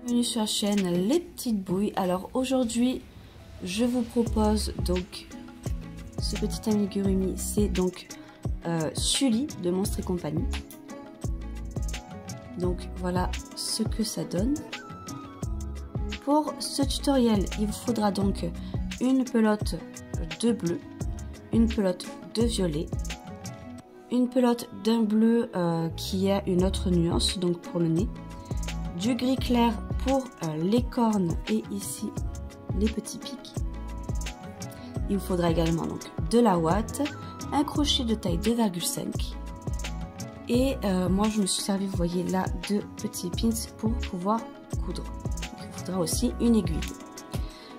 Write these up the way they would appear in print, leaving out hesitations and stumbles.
Bienvenue sur la chaîne Les Petites Bouilles. Alors aujourd'hui je vous propose donc ce petit amigurumi, c'est donc Sully de Monstres et Compagnie. Donc voilà ce que ça donne. Pour ce tutoriel il vous faudra donc une pelote de bleu, une pelote de violet, une pelote d'un bleu qui a une autre nuance donc pour le nez, du gris clair pour les cornes et ici les petits pics. Il vous faudra également donc de la ouate, un crochet de taille 2,5 et moi je me suis servi, vous voyez là, de petits pins pour pouvoir coudre. Il vous faudra aussi une aiguille.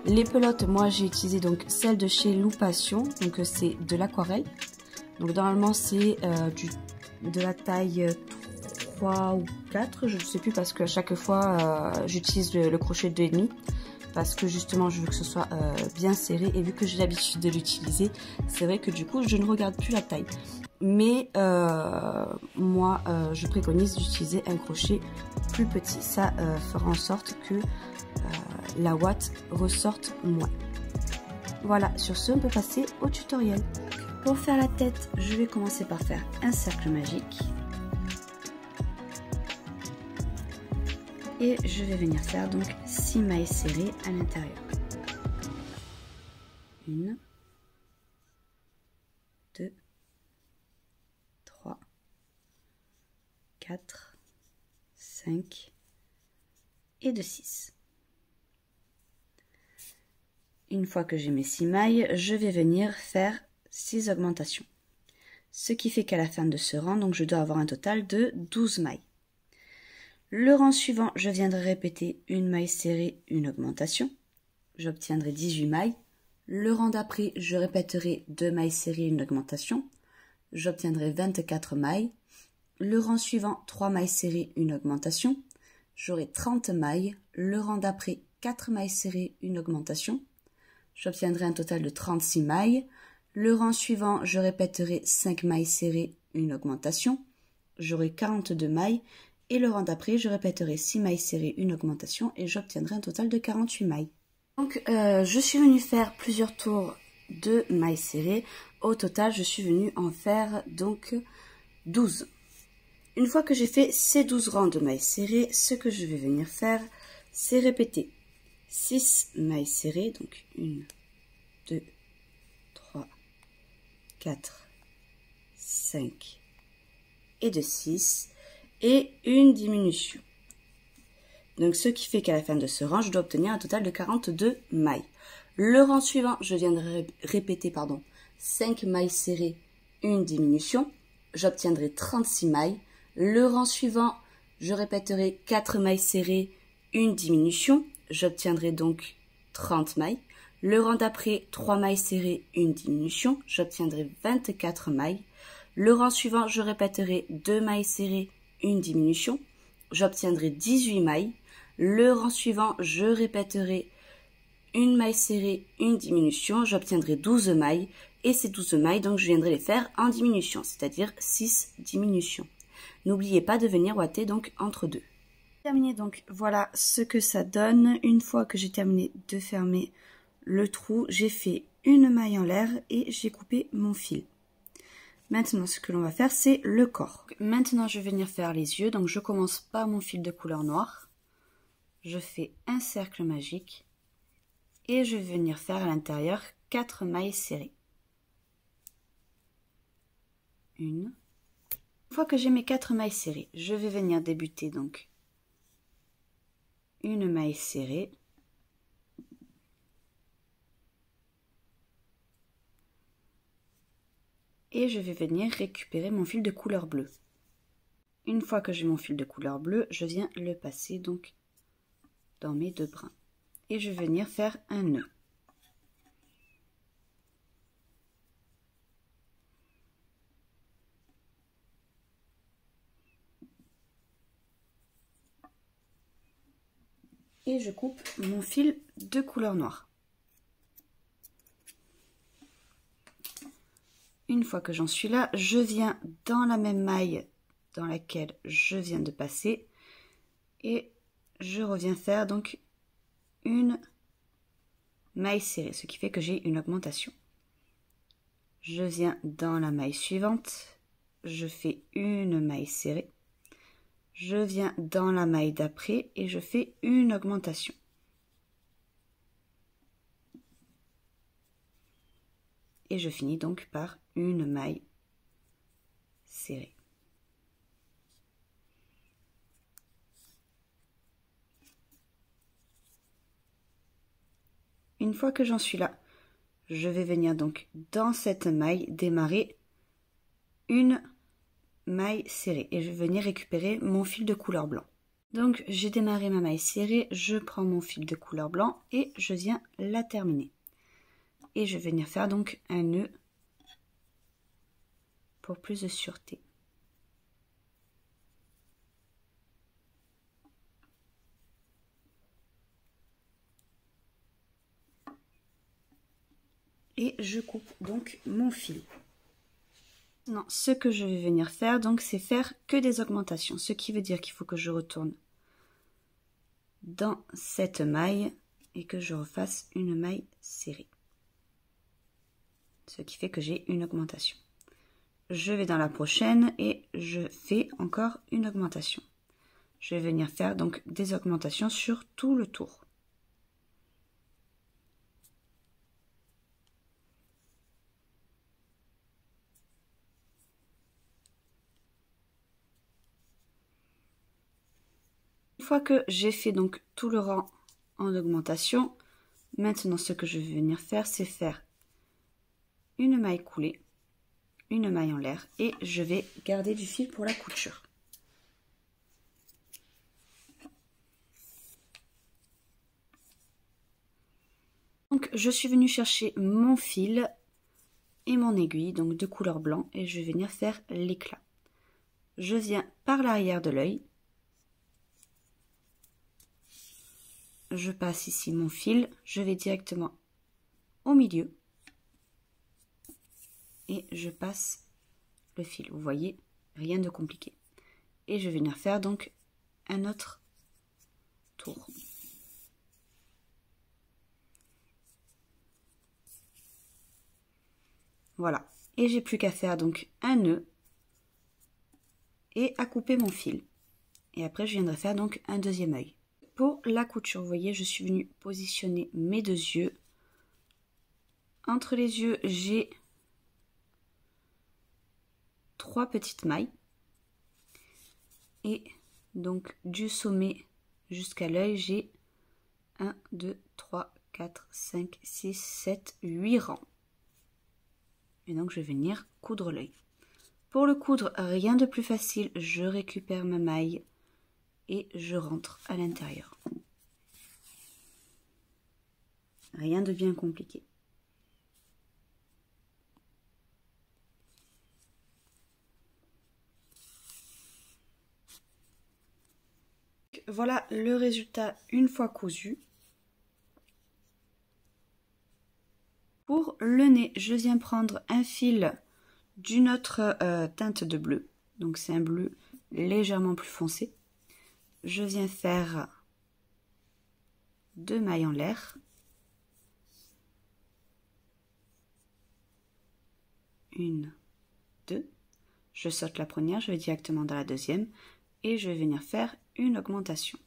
Les pelotes, moi j'ai utilisé donc celle de chez Loupation, donc c'est de l'aquarelle. Donc normalement c'est de la taille 3 ou 4, je ne sais plus, parce que à chaque fois j'utilise le crochet de 2,5 parce que justement je veux que ce soit bien serré, et vu que j'ai l'habitude de l'utiliser, c'est vrai que du coup je ne regarde plus la taille. Mais moi je préconise d'utiliser un crochet plus petit, ça fera en sorte que la ouate ressorte moins. Voilà, sur ce on peut passer au tutoriel. Pour faire la tête, je vais commencer par faire un cercle magique. Et je vais venir faire donc 6 mailles serrées à l'intérieur. 1, 2, 3, 4, 5 et de 6. Une fois que j'ai mes 6 mailles, je vais venir faire 6 augmentations. Ce qui fait qu'à la fin de ce rang, donc je dois avoir un total de 12 mailles. Le rang suivant, je viendrai répéter une maille serrée, une augmentation. J'obtiendrai 18 mailles. Le rang d'après, je répéterai 2 mailles serrées, une augmentation. J'obtiendrai 24 mailles. Le rang suivant, 3 mailles serrées, une augmentation. J'aurai 30 mailles. Le rang d'après, 4 mailles serrées, une augmentation. J'obtiendrai un total de 36 mailles. Le rang suivant, je répéterai 5 mailles serrées, une augmentation. J'aurai 42 mailles. Et le rang d'après, je répéterai 6 mailles serrées, une augmentation, et j'obtiendrai un total de 48 mailles. Donc, je suis venue faire plusieurs tours de mailles serrées. Au total, je suis venue en faire donc 12. Une fois que j'ai fait ces 12 rangs de mailles serrées, ce que je vais venir faire, c'est répéter 6 mailles serrées. Donc, 1, 2, 3, 4, 5 et de 6. Et une diminution. Donc ce qui fait qu'à la fin de ce rang, je dois obtenir un total de 42 mailles. Le rang suivant, je viendrai répéter 5 mailles serrées, une diminution. J'obtiendrai 36 mailles. Le rang suivant, je répéterai 4 mailles serrées, une diminution. J'obtiendrai donc 30 mailles. Le rang d'après, 3 mailles serrées, une diminution. J'obtiendrai 24 mailles. Le rang suivant, je répéterai 2 mailles serrées, une diminution, j'obtiendrai 18 mailles. Le rang suivant, je répéterai une maille serrée, une diminution, j'obtiendrai 12 mailles, et ces 12 mailles, donc je viendrai les faire en diminution, c'est-à-dire 6 diminutions. N'oubliez pas de venir ouater donc entre deux. Terminé, donc voilà ce que ça donne. Une fois que j'ai terminé de fermer le trou, j'ai fait une maille en l'air et j'ai coupé mon fil. Maintenant, ce que l'on va faire, c'est le corps. Maintenant, je vais venir faire les yeux. Donc, je commence par mon fil de couleur noire. Je fais un cercle magique. Et je vais venir faire à l'intérieur 4 mailles serrées. Une fois que j'ai mes 4 mailles serrées, je vais venir débuter donc une maille serrée. Et je vais venir récupérer mon fil de couleur bleue. Une fois que j'ai mon fil de couleur bleue, je viens le passer donc dans mes 2 brins. Et je vais venir faire un nœud. Et je coupe mon fil de couleur noire. Une fois que j'en suis là, je viens dans la même maille dans laquelle je viens de passer et je reviens faire donc une maille serrée, ce qui fait que j'ai une augmentation. Je viens dans la maille suivante, je fais une maille serrée, je viens dans la maille d'après et je fais une augmentation. Et je finis donc par une maille serrée. Une fois que j'en suis là, je vais venir donc dans cette maille démarrer une maille serrée et je vais venir récupérer mon fil de couleur blanc. Donc j'ai démarré ma maille serrée, je prends mon fil de couleur blanc et je viens la terminer. Et je vais venir faire donc un nœud pour plus de sûreté. Et je coupe donc mon fil. Non, ce que je vais venir faire donc c'est faire que des augmentations, ce qui veut dire qu'il faut que je retourne dans cette maille et que je refasse une maille serrée, ce qui fait que j'ai une augmentation. Je vais dans la prochaine et je fais encore une augmentation. Je vais venir faire donc des augmentations sur tout le tour. Une fois que j'ai fait donc tout le rang en augmentation, maintenant ce que je vais venir faire, c'est faire une maille coulée, une maille en l'air et je vais garder du fil pour la couture. Donc je suis venue chercher mon fil et mon aiguille donc de couleur blanc et je vais venir faire l'éclat. Je viens par l'arrière de l'œil. Je passe ici mon fil, je vais directement au milieu et je passe le fil. Vous voyez, rien de compliqué. Et je vais venir faire donc un autre tour. Voilà. Et j'ai plus qu'à faire donc un nœud et à couper mon fil. Et après, je viendrai faire donc un deuxième œil. Pour la couture, vous voyez, je suis venue positionner mes deux yeux. Entre les yeux, j'ai 3 petites mailles. Et donc, du sommet jusqu'à l'œil, j'ai 1, 2, 3, 4, 5, 6, 7, 8 rangs. Et donc, je vais venir coudre l'œil. Pour le coudre, rien de plus facile, je récupère ma maille et je rentre à l'intérieur. Rien de bien compliqué. Voilà le résultat une fois cousu. Pour le nez, je viens prendre un fil d'une autre teinte de bleu. Donc c'est un bleu légèrement plus foncé. Je viens faire 2 mailles en l'air. Une, deux. Je saute la première, je vais directement dans la deuxième et je vais venir faire une augmentation.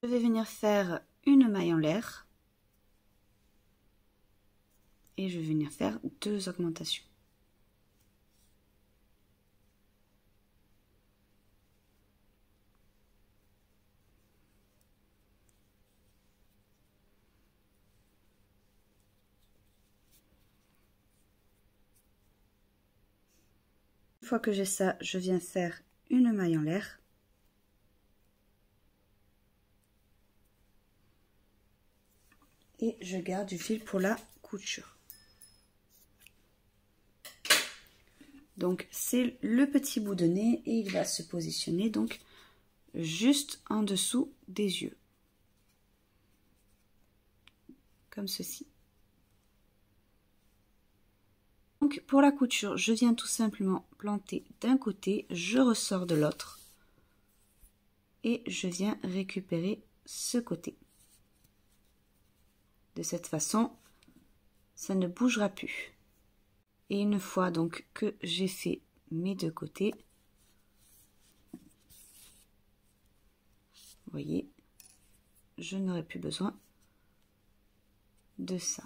Je vais venir faire une maille en l'air et je vais venir faire 2 augmentations. Une fois que j'ai ça, je viens faire une maille en l'air. Et je garde du fil pour la couture. Donc c'est le petit bout de nez et il va se positionner donc juste en dessous des yeux. Comme ceci. Donc pour la couture, je viens tout simplement planter d'un côté, je ressors de l'autre et je viens récupérer ce côté. De cette façon, ça ne bougera plus. Et une fois donc que j'ai fait mes deux côtés, vous voyez, je n'aurai plus besoin de ça.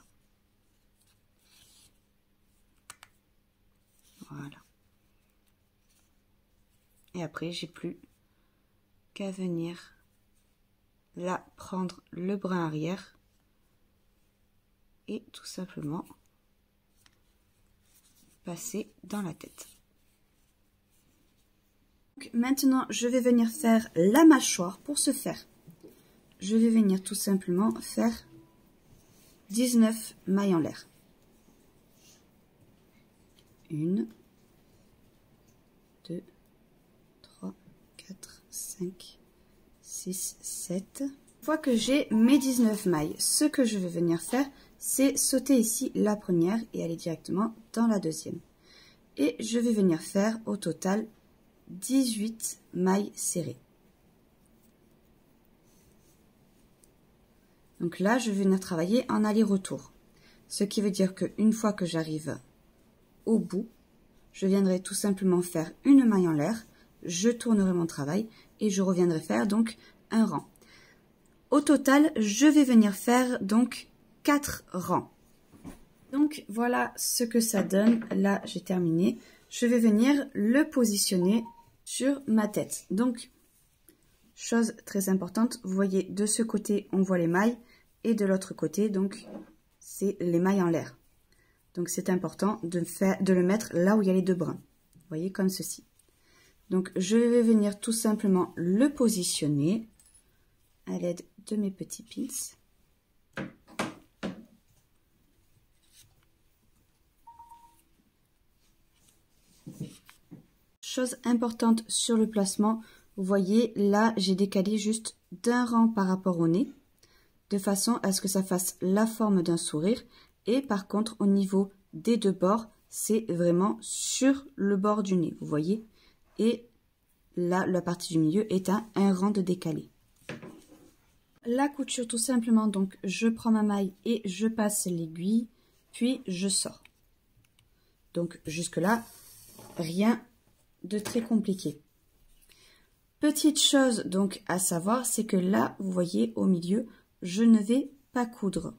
Voilà. Et après, j'ai plus qu'à venir là prendre le brin arrière et tout simplement passer dans la tête. Donc, maintenant, je vais venir faire la mâchoire. Pour ce faire, je vais venir tout simplement faire 19 mailles en l'air. 1, 2, 3, 4, 5, 6, 7. Une fois que j'ai mes 19 mailles, ce que je vais venir faire, c'est sauter ici la première et aller directement dans la deuxième. Et je vais venir faire au total 18 mailles serrées. Donc là, je vais venir travailler en aller-retour. Ce qui veut dire qu'une fois que j'arrive au bout, je viendrai tout simplement faire une maille en l'air, je tournerai mon travail et je reviendrai faire donc un rang. Au total, je vais venir faire donc 4 rangs. Donc voilà ce que ça donne. Là, j'ai terminé. Je vais venir le positionner sur ma tête. Donc, chose très importante, vous voyez de ce côté, on voit les mailles et de l'autre côté, donc c'est les mailles en l'air. Donc c'est important de le mettre là où il y a les deux brins. Vous voyez, comme ceci. Donc je vais venir tout simplement le positionner à l'aide de mes petits pins. Chose importante sur le placement, vous voyez là j'ai décalé juste d'un rang par rapport au nez, de façon à ce que ça fasse la forme d'un sourire. Et par contre, au niveau des deux bords, c'est vraiment sur le bord du nez, vous voyez. Et là, la partie du milieu est à un rang de décalé. La couture, tout simplement, donc je prends ma maille et je passe l'aiguille, puis je sors. Donc jusque-là, rien de très compliqué. Petite chose donc à savoir, c'est que là, vous voyez, au milieu, je ne vais pas coudre,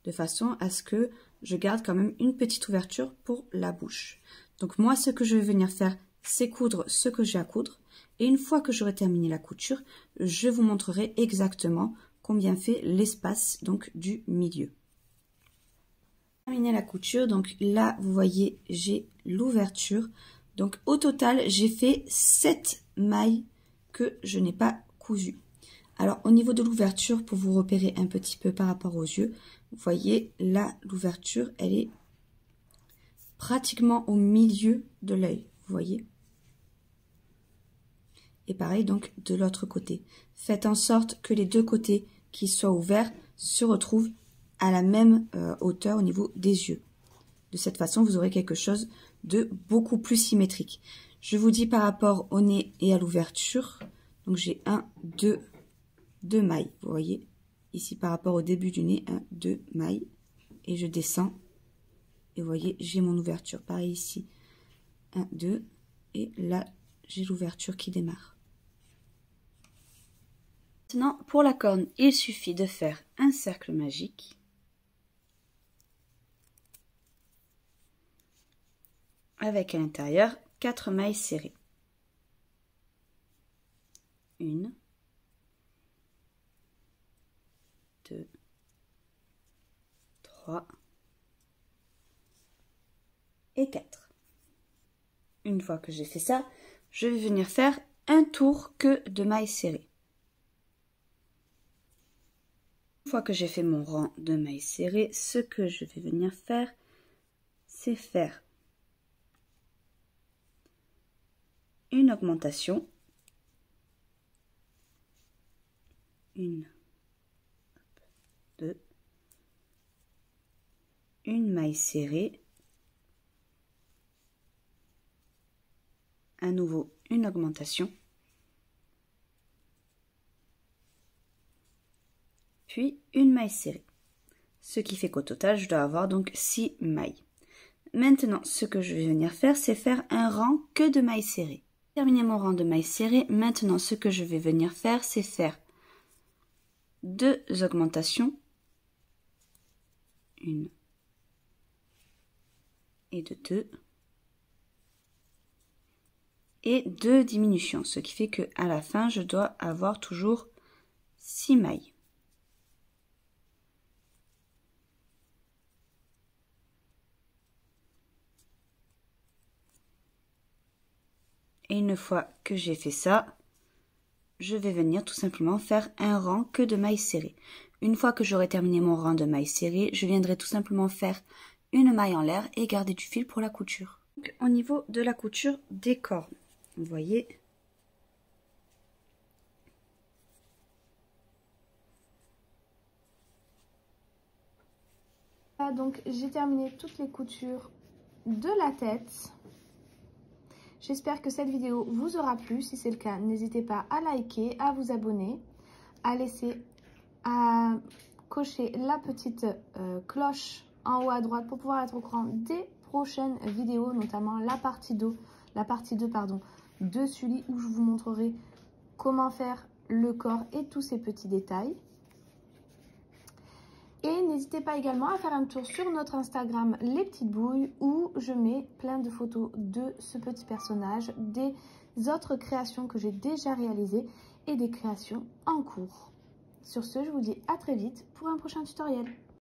de façon à ce que je garde quand même une petite ouverture pour la bouche. Donc moi, ce que je vais venir faire, c'est coudre ce que j'ai à coudre. Et une fois que j'aurai terminé la couture, je vous montrerai exactement combien fait l'espace donc du milieu. Terminé la couture, donc là, vous voyez, j'ai l'ouverture. Donc au total, j'ai fait 7 mailles que je n'ai pas cousues. Alors au niveau de l'ouverture, pour vous repérer un petit peu par rapport aux yeux, vous voyez là l'ouverture, elle est pratiquement au milieu de l'œil, vous voyez. Et pareil donc de l'autre côté. Faites en sorte que les deux côtés qui soient ouverts se retrouvent à la même hauteur au niveau des yeux. De cette façon, vous aurez quelque chose de beaucoup plus symétrique. Je vous dis par rapport au nez et à l'ouverture, donc j'ai 2 mailles, vous voyez, ici par rapport au début du nez, 2 mailles, et je descends, et vous voyez, j'ai mon ouverture, pareil ici, 1, 2, et là, j'ai l'ouverture qui démarre. Maintenant, pour la corne, il suffit de faire un cercle magique, avec à l'intérieur 4 mailles serrées. 1, 2, 3 et 4. Une fois que j'ai fait ça, je vais venir faire un tour que de mailles serrées. Une fois que j'ai fait mon rang de mailles serrées, ce que je vais venir faire, c'est faire une augmentation, une, 2, une maille serrée, à nouveau une augmentation, puis une maille serrée. Ce qui fait qu'au total, je dois avoir donc 6 mailles. Maintenant, ce que je vais venir faire, c'est faire un rang que de mailles serrées. Terminer mon rang de mailles serrées, maintenant ce que je vais venir faire, c'est faire 2 augmentations, une et de 2, et 2 diminutions, ce qui fait que à la fin, je dois avoir toujours 6 mailles. Et une fois que j'ai fait ça, je vais venir tout simplement faire un rang que de mailles serrées. Une fois que j'aurai terminé mon rang de mailles serrées, je viendrai tout simplement faire une maille en l'air et garder du fil pour la couture. Donc, au niveau de la couture des cornes, vous voyez, donc j'ai terminé toutes les coutures de la tête. J'espère que cette vidéo vous aura plu. Si c'est le cas, n'hésitez pas à liker, à vous abonner, à cocher la petite cloche en haut à droite pour pouvoir être au courant des prochaines vidéos, notamment la partie 2 de Sully, où je vous montrerai comment faire le corps et tous ces petits détails. Et n'hésitez pas également à faire un tour sur notre Instagram Les Petites Bouilles, où je mets plein de photos de ce petit personnage, des autres créations que j'ai déjà réalisées et des créations en cours. Sur ce, je vous dis à très vite pour un prochain tutoriel.